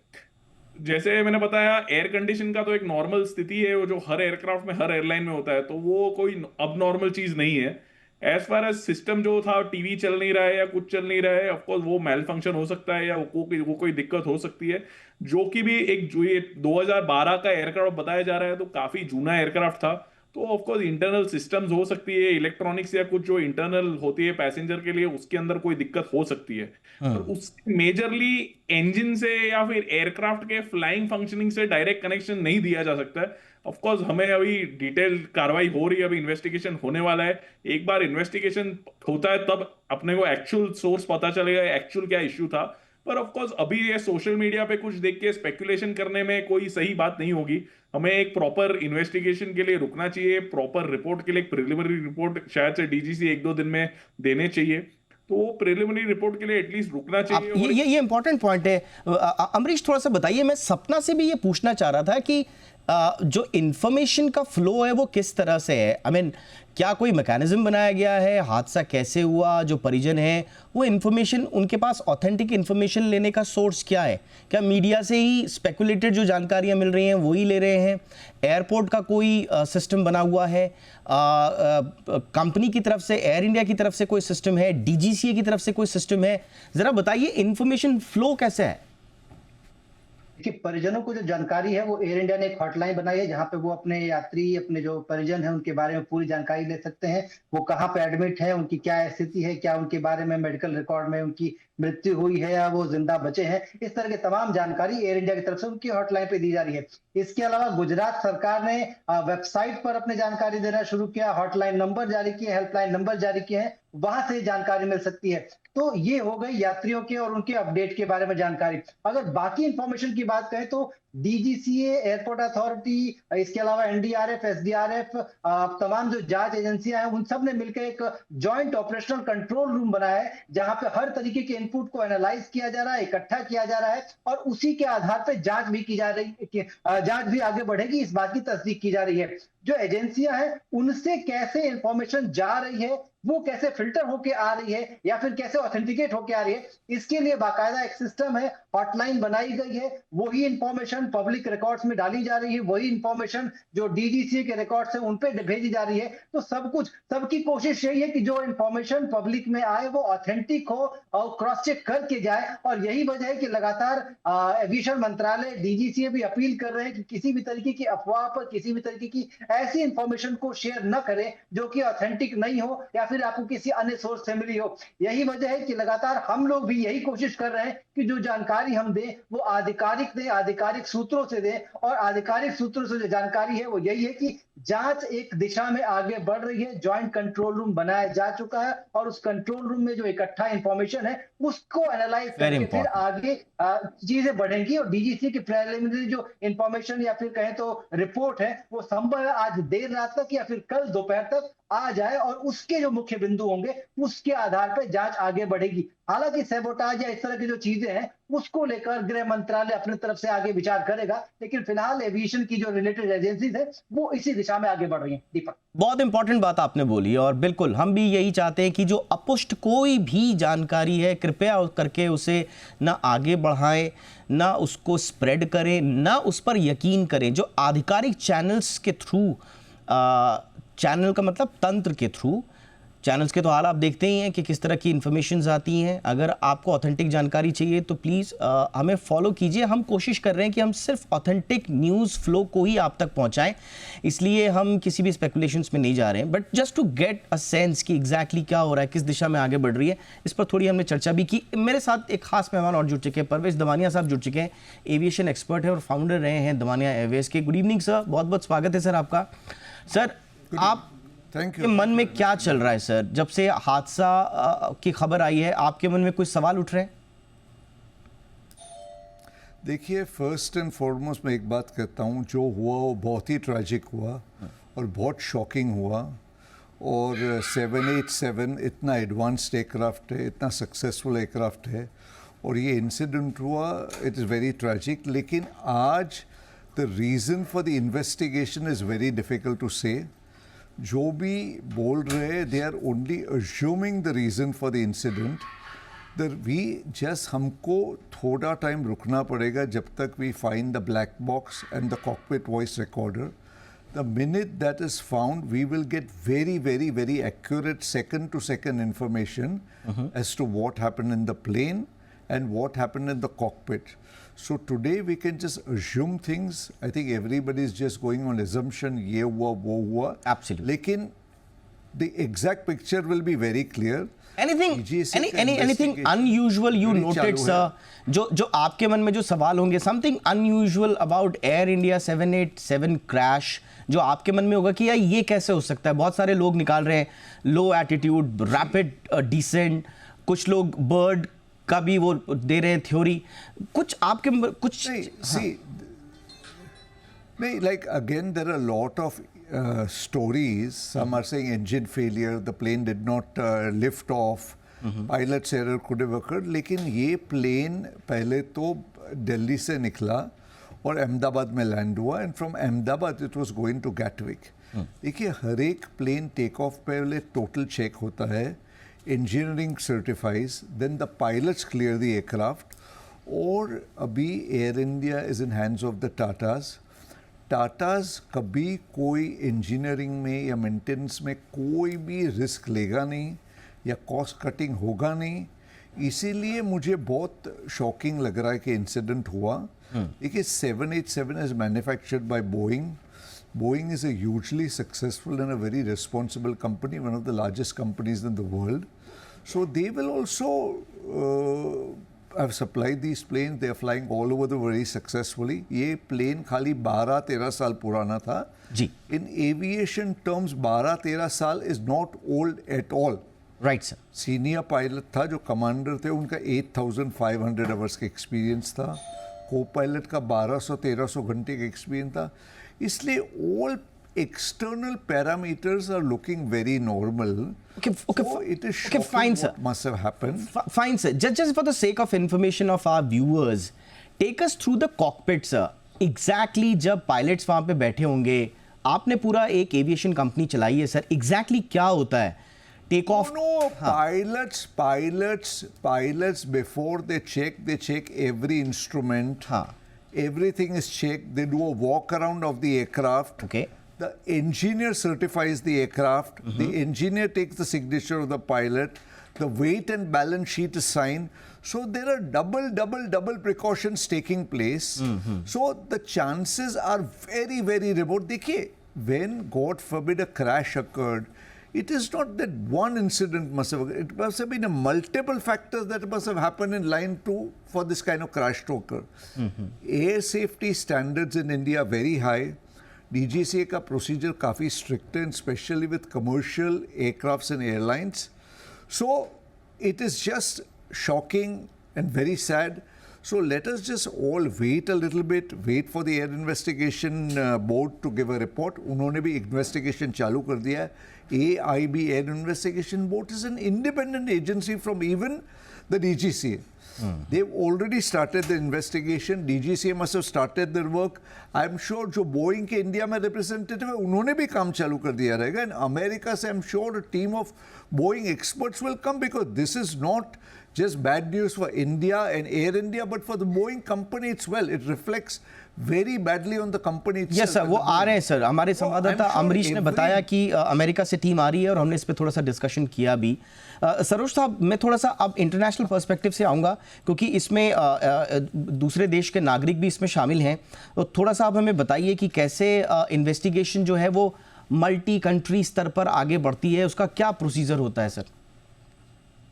जैसे मैंने बताया, एयर कंडीशन का तो एक नॉर्मल स्थिति है, वो जो हर एयरक्राफ्ट में, हर एयरलाइन में होता है, तो वो कोई अब नॉर्मल चीज नहीं है। एज फार एज सिस्टम जो था, टीवी चल नहीं रहा है या कुछ चल नहीं रहा है, ऑफकोर्स वो मेल फंक्शन हो सकता है या वो कोई दिक्कत हो सकती है। जो कि भी एक जो ये 2012 का एयरक्राफ्ट बताया जा रहा है, तो काफी जूना एयरक्राफ्ट था। तो ऑफकोर्स इंटरनल सिस्टम्स हो सकती है, इलेक्ट्रॉनिक्स या कुछ जो इंटरनल होती है पैसेंजर के लिए, उसके अंदर कोई दिक्कत हो सकती है। तो उससे मेजरली इंजन से या फिर एयरक्राफ्ट के फ्लाइंग फंक्शनिंग से डायरेक्ट कनेक्शन नहीं दिया जा सकता है। ऑफ कोर्स हमें अभी डिटेल कार्रवाई हो रही है, अभी इन्वेस्टिगेशन होने वाला है। एक बार इन्वेस्टिगेशन होता है तब अपने को एक्चुअल सोर्स पता चलेगा, एक्चुअल क्या इश्यू था। पर ऑफ कोर्स अभी ये सोशल मीडिया पे कुछ देख के स्पेकुलेशन करने में कोई सही बात नहीं होगी। हमें एक प्रॉपर इन्वेस्टिगेशन के लिए रुकना चाहिए, प्रॉपर रिपोर्ट के लिए एक प्रिलिमिनरी रिपोर्ट शायद से डीजीसी 1-2 दिन में देने चाहिए। तो वो प्रिलिमिनरी रिपोर्ट के लिए एटलीस्ट रुकना चाहिए। ये इंपॉर्टेंट पॉइंट है। अमरीश, थोड़ा सा बताइए। मैं सपना से भी ये पूछना चाह रहा था कि जो इंफॉर्मेशन का फ्लो है वो किस तरह से है। आई मीन, क्या कोई मैकेनिज्म बनाया गया है? हादसा कैसे हुआ? जो परिजन है वो इंफॉर्मेशन, उनके पास ऑथेंटिक इंफॉर्मेशन लेने का सोर्स क्या है? क्या मीडिया से ही स्पेकुलेटेड जो जानकारियां मिल रही हैं वही ले रहे हैं? एयरपोर्ट का कोई सिस्टम बना हुआ है? कंपनी की तरफ से, एयर इंडिया की तरफ से कोई सिस्टम है? डीजीसीए की तरफ से कोई सिस्टम है? जरा बताइए, इंफॉर्मेशन फ्लो कैसे है? कि परिजनों को जो जानकारी है, वो एयर इंडिया ने एक हॉटलाइन बनाई है जहां पे वो अपने यात्री, अपने जो परिजन है, उनके बारे में पूरी जानकारी ले सकते हैं। वो कहाँ पे एडमिट है, उनकी क्या स्थिति है, क्या उनके बारे में मेडिकल रिकॉर्ड में उनकी मृत्यु हुई है या वो जिंदा बचे हैं, इस तरह की तमाम जानकारी एयर इंडिया की तरफ से उनकी हॉटलाइन पे दी जा रही है। इसके अलावा गुजरात सरकार ने वेबसाइट पर अपनी जानकारी देना शुरू किया, हॉटलाइन नंबर जारी किए, हेल्पलाइन नंबर जारी किए हैं, वहां से जानकारी मिल सकती है। तो ये हो गई यात्रियों के और उनके अपडेट के बारे में जानकारी। अगर बाकी इंफॉर्मेशन की बात करें तो डीजीसीए, एयरपोर्ट अथॉरिटी, इसके अलावा एनडीआरएफ, एसडीआरएफ, तमाम जो जांच एजेंसियां हैं, उन सब ने मिलकर एक जॉइंट ऑपरेशनल कंट्रोल रूम बनाया है जहां पे हर तरीके के इनपुट को एनालाइज किया जा रहा है, इकट्ठा किया जा रहा है और उसी के आधार पर जांच भी की जा रही है। जांच भी आगे बढ़ेगी, इस बात की तस्दीक की जा रही है। जो एजेंसियां हैं उनसे कैसे इंफॉर्मेशन जा रही है, वो कैसे फिल्टर होके आ रही है या फिर कैसे ऑथेंटिकेट होके आ रही है, इसके लिए बाकायदा एक सिस्टम है, हॉटलाइन बनाई गई है। वही इंफॉर्मेशन पब्लिक रिकॉर्ड्स में डाली जा रही है, वही इंफॉर्मेशन जो डीजीसीए के रिकॉर्ड्स है उन पे भेजी जा रही है। तो सब कुछ, सबकी कोशिश यही है कि जो इंफॉर्मेशन पब्लिक में आए वो ऑथेंटिक हो और क्रॉस चेक करके जाए। और यही वजह है कि लगातार एविएशन मंत्रालय, डीजीसीए भी अपील कर रहे हैं कि किसी भी तरीके की अफवाह पर, किसी भी तरीके की ऐसी इंफॉर्मेशन को शेयर न करें जो कि ऑथेंटिक नहीं हो या फिर आपको किसी अन्य सोर्स से मिली हो। यही वजह है कि लगातार हम लोग भी यही कोशिश कर रहे हैं कि जो जानकारी हम दें वो आधिकारिक दें, आधिकारिक सूत्रों से दें। और आधिकारिक सूत्रों से जो जानकारी है वो यही है कि जांच एक दिशा में आगे बढ़ रही है, ज्वाइंट कंट्रोल रूम बनाया जा चुका है और उस कंट्रोल रूम में जो इकट्ठा इंफॉर्मेशन है उसको एनालाइज करके फिर आगे चीजें बढ़ेंगी। और डीजीसी की प्रिलिमिनरी जो इंफॉर्मेशन या फिर कहें तो रिपोर्ट है वो संभव है आज देर रात तक या फिर कल दोपहर तक आ जाए और उसके जो मुख्य बिंदु होंगे उसके आधार पर जांच आगे बढ़ेगी। हालांकि सैबोटाज या इस तरह की जो चीजें हैं उसको लेकर गृह मंत्रालय अपनी तरफ से आगे विचार करेगा, लेकिन फिलहाल एविएशन की जो रिलेटेड एजेंसीज है वो इसी दिशा में आगे बढ़ रही हैं। दीपक, बहुत इंपॉर्टेंट बात आपने बोली और बिल्कुल हम भी यही चाहते हैं कि जो अपुष्ट कोई भी जानकारी है कृपया करके उसे ना आगे बढ़ाएं, ना उसको स्प्रेड करें, ना उस पर यकीन करें। जो आधिकारिक चैनल्स के थ्रू, चैनल का मतलब तंत्र के थ्रू, चैनल्स के तो हाल आप देखते ही हैं कि किस तरह की इन्फॉर्मेशंस आती हैं। अगर आपको ऑथेंटिक जानकारी चाहिए तो प्लीज़ हमें फॉलो कीजिए। हम कोशिश कर रहे हैं कि हम सिर्फ ऑथेंटिक न्यूज़ फ्लो को ही आप तक पहुंचाएं, इसलिए हम किसी भी स्पेकुलेशंस में नहीं जा रहे हैं, but just to get a sense कि एग्जैक्टली क्या हो रहा है, किस दिशा में आगे बढ़ रही है, इस पर थोड़ी हमने चर्चा भी की। मेरे साथ एक खास मेहमान और जुड़ चुके हैं, परवेज दवानिया साहब जुड़ चुके हैं, एविएशन एक्सपर्ट है और फाउंडर रहे हैं दवानिया एयरवेज के। गुड इवनिंग सर, बहुत बहुत स्वागत है सर आपका। सर, आप के मन में क्या चल रहा है सर, जब से हादसा की खबर आई है आपके मन में कुछ सवाल उठ रहे हैं? देखिए, फर्स्ट एंड फॉरमोस्ट मैं एक बात कहता हूँ, जो हुआ वो बहुत ही ट्रैजिक हुआ और बहुत शॉकिंग हुआ। और 787 इतना एडवांस्ड एयरक्राफ्ट है, इतना सक्सेसफुल एयरक्राफ्ट है और ये इंसिडेंट हुआ, इट इज़ वेरी ट्रैजिक। लेकिन आज the reason for the investigation is very difficult to say. जो भी बोल रहे they are only assuming the reason for the incident. हमको थोड़ा टाइम रुकना पड़ेगा जब तक we find the black box and the cockpit voice recorder. The minute that is found we will get very very very accurate second to second information as to what happened in the plane and what happened in the cockpit. So today we can just assume things. I think everybody is just going on assumption, ye hua, wo hua. Absolutely. Lekin the exact picture will be very clear. Anything unusual you noted, sir? जो आपके मन में जो सवाल होंगे, something unusual about Air India 787 crash, जो आपके मन में होगा कि यार ये कैसे हो सकता है। बहुत सारे लोग निकाल रहे हैं लो एटीट्यूड, रैपिड डिसेंट, कुछ लोग बर्ड का भी वो दे रहे हैं थ्योरी, कुछ आपके कुछ नहीं, like again there are a lot of stories. Some are saying engine failure, the plane did not lift off, pilot's error could have occurred. लेकिन ये प्लेन पहले तो दिल्ली से निकला और अहमदाबाद में लैंड हुआ and from Ahmedabad it was going to Gatwick. देखिए, हर एक प्लेन टेक ऑफ पहले टोटल चेक होता है, engineering certifies, then the pilots clear the aircraft. और अभी air India is in hands of the Tatas कभी कोई इंजीनियरिंग में या मेंटेनेंस में कोई भी रिस्क लेगा नहीं या कॉस्ट कटिंग होगा नहीं। इसीलिए मुझे बहुत शॉकिंग लग रहा है कि इंसिडेंट हुआ। देखिए, 787 is manufactured by Boeing. Boeing is a hugely successful and a very responsible company, one of the largest companies in the world. So they will also have supplied these planes. They are flying all over the world very successfully. ये plane खाली 12-13 साल पुराना था जी। In aviation terms 12-13 साल is not old at all. Right sir. Senior pilot था जो commander थे, उनका 8,500 आवर्स का एक्सपीरियंस था, को पायलट का 1200-1300 घंटे का एक्सपीरियंस था। इसलिए all external parameters are looking very normal. Fine, sir. What must have happened. Fine, sir. Just for the sake of information of our viewers, take us through the cockpit, sir. Exactly जब pilots वहाँ पे बैठे होंगे, आपने पूरा एक aviation company चलाई है सर, exactly क्या होता है? Take off? No, pilots before they check every instrument. हाँ. Everything is checked. They do a walk around of the aircraft. Okay. The engineer certifies the aircraft. The engineer takes the signature of the pilot. The weight and balance sheet is signed. So there are double precautions taking place. So the chances are very, very remote. देखिए, when God forbid a crash occurred, it is not that one incident must have occurred. It must have been a multiple factors that must have happened in line two for this kind of crash to occur. Air safety standards in India are very high. DGCA का procedure काफी strict है, especially with commercial aircrafts and airlines. So it is just shocking and very sad. So let us just all wait a little bit, wait for the Air Investigation Board to give a report. उन्होंने भी investigation चालू कर दिया है. AIB, Air Investigation Board, is an independent agency from even the DGCA. They've already started the investigation. DGCA must have started their work. I'm sure जो Boeing के India में representative है, उन्होंने भी काम चालू कर दिया रहेगा. And America से I'm sure a team of Boeing experts will come, because this is not just bad news for India and Air India, but for the Boeing company as well. It reflects very badly on the company itself. Yes sir, वो आ रहे हैं sir. हमारे संवाददाता अमरीश ने बताया कि America से team आ रही है और हमने इस पर थोड़ा सा डिस्कशन किया भी. सरोज साहब, मैं थोड़ा सा अब इंटरनेशनल पर्सपेक्टिव से आऊँगा, क्योंकि इसमें दूसरे देश के नागरिक भी इसमें शामिल हैं. तो थोड़ा सा आप हमें बताइए कि कैसे इन्वेस्टिगेशन जो है वो मल्टी कंट्री स्तर पर आगे बढ़ती है, उसका क्या प्रोसीजर होता है सर?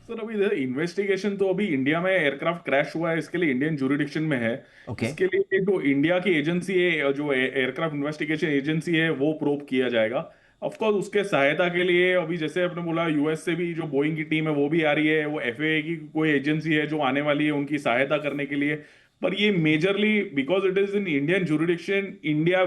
सर अभी इन्वेस्टिगेशन तो अभी इंडिया में एयरक्राफ्ट क्रैश हुआ है, इसके लिए इंडियन ज्यूरिडिक्शन में है. इसके लिए जो इंडिया की एजेंसी है, जो एयरक्राफ्ट इन्वेस्टिगेशन एजेंसी है, वो प्रोब किया जाएगा. ऑफ कोर्स उसके सहायता के लिए अभी जैसे आपने बोला यूएस से भी जो बोइंग की टीम है वो भी आ रही है. वो एफएए की कोई एजेंसी है जो आने वाली है उनकी सहायता करने के लिए. पर ये majorly because it is in Indian jurisdiction, India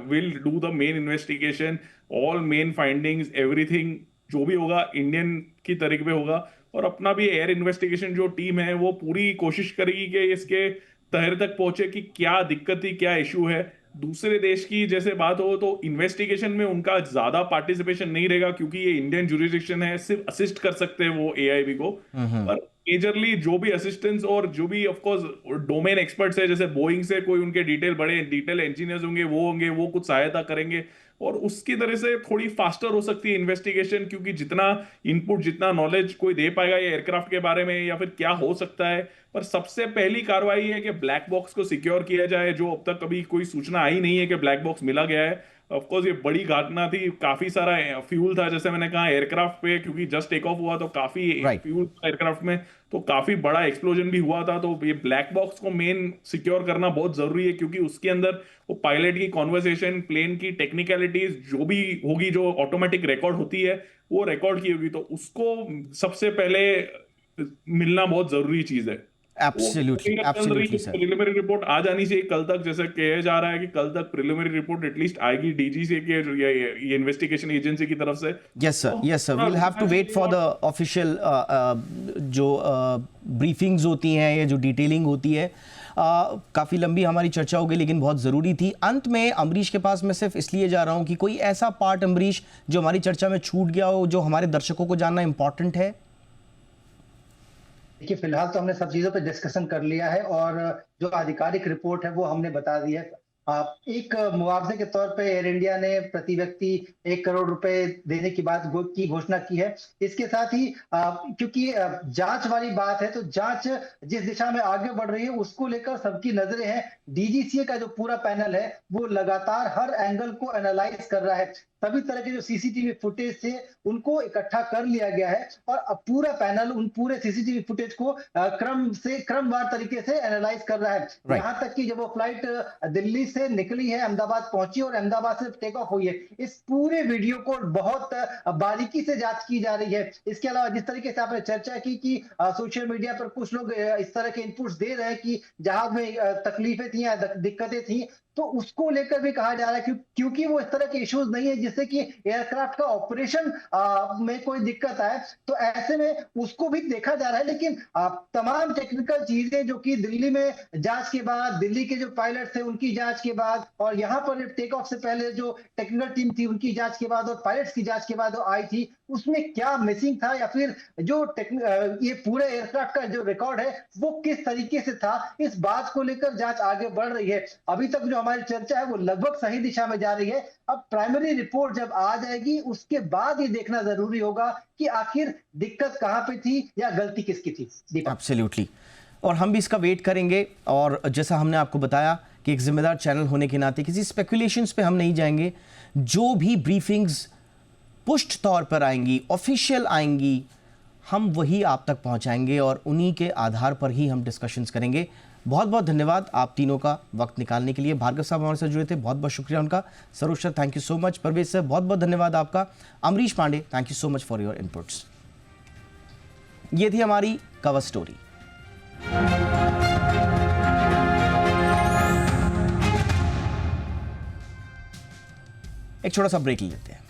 will do the main investigation. All main findings, everything जो भी होगा इंडियन की तरीके पे होगा. और अपना भी एयर इन्वेस्टिगेशन जो टीम है वो पूरी कोशिश करेगी कि इसके तह तक पहुंचे कि क्या दिक्कत थी, क्या इशू है. दूसरे देश की जैसे बात हो तो इन्वेस्टिगेशन में उनका ज्यादा पार्टिसिपेशन नहीं रहेगा, क्योंकि ये इंडियन ज्यूरिडिक्शन है. सिर्फ असिस्ट कर सकते हैं वो एआईबी को. पर मेजरली जो भी असिस्टेंस और जो भी ऑफ कोर्स डोमेन एक्सपर्ट्स है, जैसे बोइंग से कोई उनके डिटेल इंजीनियर्स होंगे, वो कुछ सहायता करेंगे. और उसकी तरह से थोड़ी फास्टर हो सकती है इन्वेस्टिगेशन, क्योंकि जितना इनपुट, जितना नॉलेज कोई दे पाएगा ये एयरक्राफ्ट के बारे में या फिर क्या हो सकता है. पर सबसे पहली कार्रवाई है कि ब्लैक बॉक्स को सिक्योर किया जाए, जो अब तक कभी कोई सूचना आई नहीं है कि ब्लैक बॉक्स मिला गया है. ऑफ कोर्स ये बड़ी घटना थी, काफी सारा फ्यूल था जैसे मैंने कहा एयरक्राफ्ट पे, क्योंकि जस्ट टेक ऑफ हुआ तो काफी फ्यूल था एयरक्राफ्ट में, तो काफी बड़ा एक्सप्लोजन भी हुआ था. तो ये ब्लैक बॉक्स को मेन सिक्योर करना बहुत जरूरी है, क्योंकि उसके अंदर वो पायलट की कॉन्वर्सेशन, प्लेन की टेक्निकलिटीज जो भी होगी, जो ऑटोमेटिक रिकॉर्ड होती है वो रिकॉर्ड की होगी. तो उसको सबसे पहले मिलना बहुत जरूरी चीज है. Absolutely sir. प्रिलिमिनरी रिपोर्ट आ जानी चाहिए कल तक, जैसे कहा जा रहा है कि कल तक प्रिलिमिनरी रिपोर्ट एटलीस्ट आएगी डीजीसी के ये इन्वेस्टिगेशन एजेंसी की तरफ से. Yes sir, we will have to wait for the official जो ब्रीफिंग्स होती हैं, ये जो डिटेलिंग होती है. काफ़ी लंबी हमारी चर्चा हो गई, लेकिन बहुत ज़रूरी थी. अंत में अमरीश के पास मैं सिर्फ इसलिए जा रहा हूं कि कोई ऐसा पार्ट अमरीश जो हमारी चर्चा में छूट गया हो, जो हमारे दर्शकों को जानना इंपॉर्टेंट है. देखिए, फिलहाल तो हमने सब चीजों पे डिस्कशन कर लिया है और जो आधिकारिक रिपोर्ट है वो हमने बता दी है. एक मुआवजे के तौर पे एयर इंडिया ने प्रति व्यक्ति 1 करोड़ रुपए देने की बात की घोषणा की है. इसके साथ ही क्योंकि जांच वाली बात है, तो जांच जिस दिशा में आगे बढ़ रही है उसको लेकर सबकी नजरें हैं. डीजीसीए का जो पूरा पैनल है वो लगातार हर एंगल को एनालाइज कर रहा है. सभी तरह के जो सीसीटीवी फुटेज थे उनको इकट्ठा कर लिया गया है और अब पूरा पैनल उन पूरे सीसीटीवी फुटेज को क्रमवार तरीके से एनालाइज कर रहा है. यहाँ तक कि जब वो फ्लाइट दिल्ली से निकली है, अहमदाबाद पहुंची और अहमदाबाद से टेक ऑफ हुई है, इस पूरे वीडियो को बहुत बारीकी से जांच की जा रही है. इसके अलावा जिस तरीके से आपने चर्चा की कि सोशल मीडिया पर कुछ लोग इस तरह के इनपुट्स दे रहे हैं कि जहाज में तकलीफें थी या दिक्कतें थी, तो उसको लेकर भी कहा जा रहा है क्योंकि वो इस तरह के इश्यूज नहीं है जिससे कि एयरक्राफ्ट का ऑपरेशन में कोई दिक्कत आए, तो ऐसे में उसको भी देखा जा रहा है. लेकिन तमाम टेक्निकल चीजें जो कि दिल्ली में जांच के बाद, दिल्ली के जो पायलट थे उनकी जांच के बाद, और यहाँ पर टेक ऑफ से पहले जो टेक्निकल टीम थी उनकी जांच के बाद और पायलट्स की जांच के बाद आई थी, उसमें क्या मिसिंग था, या फिर जो ये पूरे एयरक्राफ्ट का जो रिकॉर्ड है वो किस तरीके से था, इस बात को लेकर जांच आगे बढ़ रही है। अभी तक जो हमारी चर्चा है वो लगभग सही दिशा में जा रही है। अब प्राइमरी रिपोर्ट जब आ जाएगी उसके बाद ये देखना जरूरी होगा कि आखिर दिक्कत कहां पे थी या गलती किसकी थी। दीपक, एब्सोल्युटली, और हम भी इसका वेट करेंगे। और जैसा हमने आपको बताया कि एक जिम्मेदार चैनल होने के नाते किसी स्पेकुलेशंस पे हम नहीं जाएंगे। जो भी ब्रीफिंग्स पुष्ट तौर पर आएंगी, ऑफिशियल आएंगी, हम वही आप तक पहुंचाएंगे और उन्हीं के आधार पर ही हम डिस्कशंस करेंगे। बहुत बहुत धन्यवाद आप तीनों का वक्त निकालने के लिए। भार्गव साहब हमारे साथ जुड़े थे, बहुत बहुत शुक्रिया उनका। Saroj sir, thank you so much. Parvez sir, बहुत बहुत धन्यवाद आपका। Amrish Pandey, thank you so much for your inputs. ये थी हमारी कवर स्टोरी। एक छोटा सा ब्रेक ले लेते हैं।